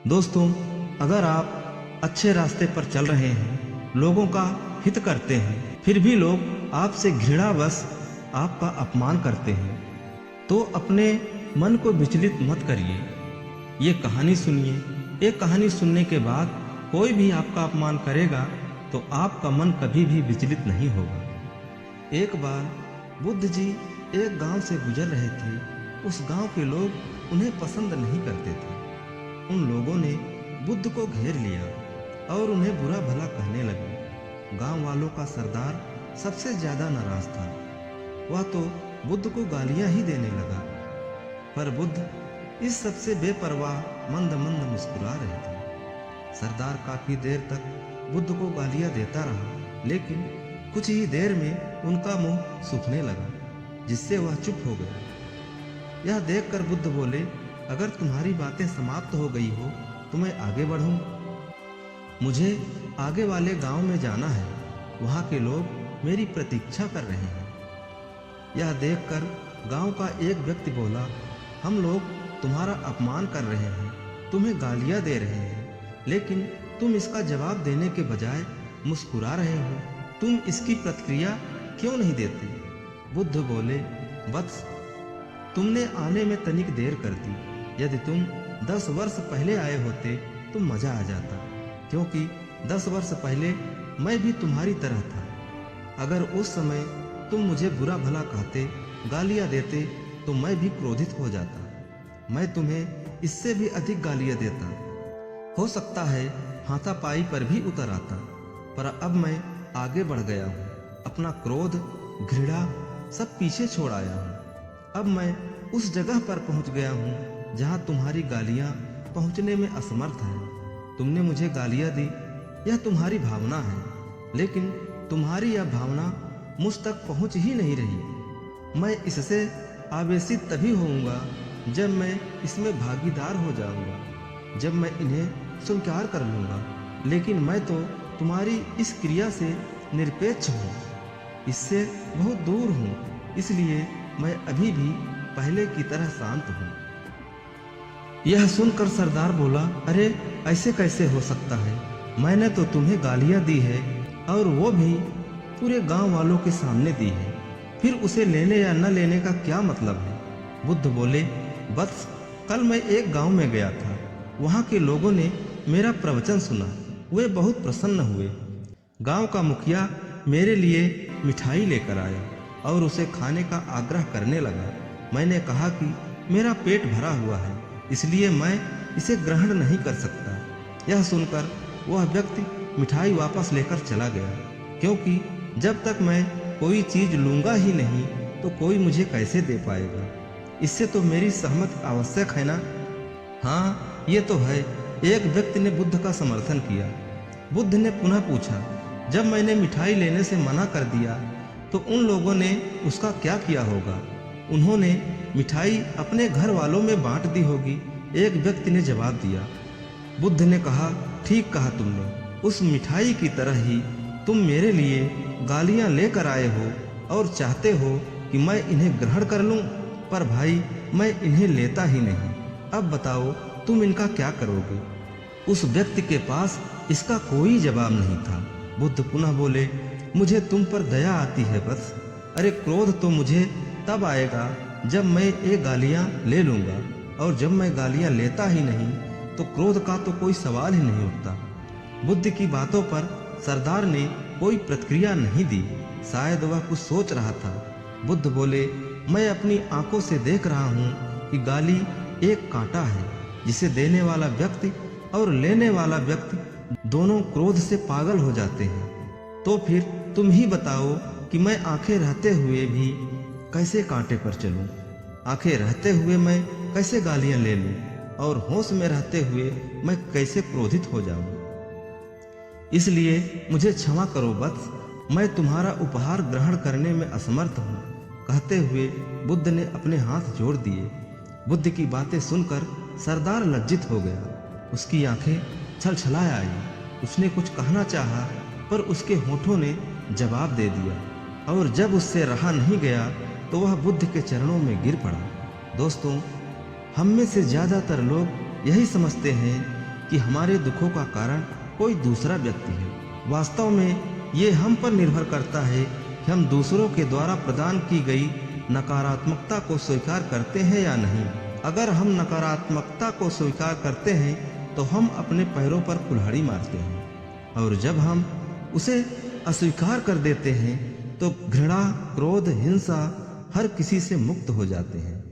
दोस्तों, अगर आप अच्छे रास्ते पर चल रहे हैं, लोगों का हित करते हैं, फिर भी लोग आपसे घृणावश आपका अपमान करते हैं, तो अपने मन को विचलित मत करिए। ये कहानी सुनिए। एक कहानी सुनने के बाद कोई भी आपका अपमान करेगा तो आपका मन कभी भी विचलित नहीं होगा। एक बार बुद्ध जी एक गांव से गुजर रहे थे। उस गांव के लोग उन्हें पसंद नहीं करते थे। उन लोगों ने बुद्ध को घेर लिया और उन्हें बुरा भला कहने लगे। गांव वालों का सरदार सबसे ज्यादा नाराज था। वह तो बुद्ध को गालियां ही देने लगा, पर बुद्ध इस सबसे बेपरवाह मंद मंद मुस्कुरा रहे थे। सरदार काफी देर तक बुद्ध को गालियां देता रहा, लेकिन कुछ ही देर में उनका मुंह सूखने लगा, जिससे वह चुप हो गया। यह देखकर बुद्ध बोले, अगर तुम्हारी बातें समाप्त हो गई हो तो मैं आगे बढ़ूं। मुझे आगे वाले गांव में जाना है। वहां के लोग मेरी प्रतीक्षा कर रहे हैं। यह देखकर गांव का एक व्यक्ति बोला, हम लोग तुम्हारा अपमान कर रहे हैं, तुम्हें गालियां दे रहे हैं, लेकिन तुम इसका जवाब देने के बजाय मुस्कुरा रहे हो। तुम इसकी प्रतिक्रिया क्यों नहीं देते? बुद्ध बोले, वत्स, तुमने आने में तनिक देर कर दी। यदि तुम 10 वर्ष पहले आए होते तो मजा आ जाता, क्योंकि 10 वर्ष पहले मैं भी तुम्हारी तरह था। अगर उस समय तुम मुझे बुरा भला कहते, गालियां देते, तो मैं भी क्रोधित हो जाता। मैं तुम्हें इससे भी अधिक गालियां देता। हो सकता है हाथापाई पर भी उतर आता, पर अब मैं आगे बढ़ गया हूँ। अपना क्रोध, घृणा सब पीछे छोड़ आया हूँ। अब मैं उस जगह पर पहुँच गया हूँ जहाँ तुम्हारी गालियाँ पहुँचने में असमर्थ हैं। तुमने मुझे गालियाँ दी, यह तुम्हारी भावना है, लेकिन तुम्हारी यह भावना मुझ तक पहुँच ही नहीं रही। मैं इससे आवेशित तभी होऊंगा जब मैं इसमें भागीदार हो जाऊंगा, जब मैं इन्हें स्वीकार कर लूंगा। लेकिन मैं तो तुम्हारी इस क्रिया से निरपेक्ष हूँ, इससे बहुत दूर हूँ, इसलिए मैं अभी भी पहले की तरह शांत हूँ। यह सुनकर सरदार बोला, अरे ऐसे कैसे हो सकता है? मैंने तो तुम्हें गालियाँ दी है, और वो भी पूरे गांव वालों के सामने दी है। फिर उसे लेने या न लेने का क्या मतलब है? बुद्ध बोले, वत्स, कल मैं एक गांव में गया था। वहाँ के लोगों ने मेरा प्रवचन सुना। वे बहुत प्रसन्न हुए। गांव का मुखिया मेरे लिए मिठाई लेकर आया और उसे खाने का आग्रह करने लगा। मैंने कहा कि मेरा पेट भरा हुआ है, इसलिए मैं इसे ग्रहण नहीं कर सकता। यह सुनकर वह व्यक्ति मिठाई वापस लेकर चला गया, क्योंकि जब तक मैं कोई चीज लूंगा ही नहीं तो कोई मुझे कैसे दे पाएगा? इससे तो मेरी सहमति आवश्यक है ना? हाँ, ये तो है। एक व्यक्ति ने बुद्ध का समर्थन किया। बुद्ध ने पुनः पूछा, जब मैंने मिठाई लेने से मना कर दिया तो उन लोगों ने उसका क्या किया होगा? उन्होंने मिठाई अपने घर वालों में बांट दी होगी। एक व्यक्ति ने जवाब दिया। बुद्ध ने कहा, ठीक कहा तुमने। उस मिठाई की तरह ही तुम मेरे लिए गालियां लेकर आए हो और चाहते हो कि मैं इन्हें ग्रहण कर लूं, पर भाई मैं इन्हें लेता ही नहीं। अब बताओ तुम इनका क्या करोगे? उस व्यक्ति के पास इसका कोई जवाब नहीं था। बुद्ध पुनः बोले, मुझे तुम पर दया आती है बस। अरे क्रोध तो मुझे तब आएगा जब मैं ये गालियां ले लूंगा, और जब मैं गालियां लेता ही नहीं तो क्रोध का तो कोई सवाल ही नहीं उठता। बुद्ध की बातों पर सरदार ने कोई प्रतिक्रिया नहीं दी। शायद वह कुछ सोच रहा था। बुद्ध बोले, मैं अपनी आंखों से देख रहा हूँ कि गाली एक कांटा है, जिसे देने वाला व्यक्ति और लेने वाला व्यक्ति दोनों क्रोध से पागल हो जाते हैं। तो फिर तुम ही बताओ कि मैं आंखें रहते हुए भी कैसे कांटे पर चलूं? आंखें रहते हुए मैं कैसे गालियां ले लूं? और होश में रहते हुए मैं कैसे क्रोधित हो जाऊं? इसलिए मुझे क्षमा करो वत्स, मैं तुम्हारा उपहार ग्रहण करने में असमर्थ हूँ। कहते हुए बुद्ध ने अपने हाथ जोड़ दिए। बुद्ध की बातें सुनकर सरदार लज्जित हो गया। उसकी आंखें छलछला आई। उसने कुछ कहना चाहा, पर उसके होठों ने जवाब दे दिया, और जब उससे रहा नहीं गया तो वह बुद्ध के चरणों में गिर पड़ा। दोस्तों, हम में से ज़्यादातर लोग यही समझते हैं कि हमारे दुखों का कारण कोई दूसरा व्यक्ति है। वास्तव में ये हम पर निर्भर करता है कि हम दूसरों के द्वारा प्रदान की गई नकारात्मकता को स्वीकार करते हैं या नहीं। अगर हम नकारात्मकता को स्वीकार करते हैं तो हम अपने पैरों पर कुल्हाड़ी मारते हैं, और जब हम उसे अस्वीकार कर देते हैं तो घृणा, क्रोध, हिंसा हर किसी से मुक्त हो जाते हैं।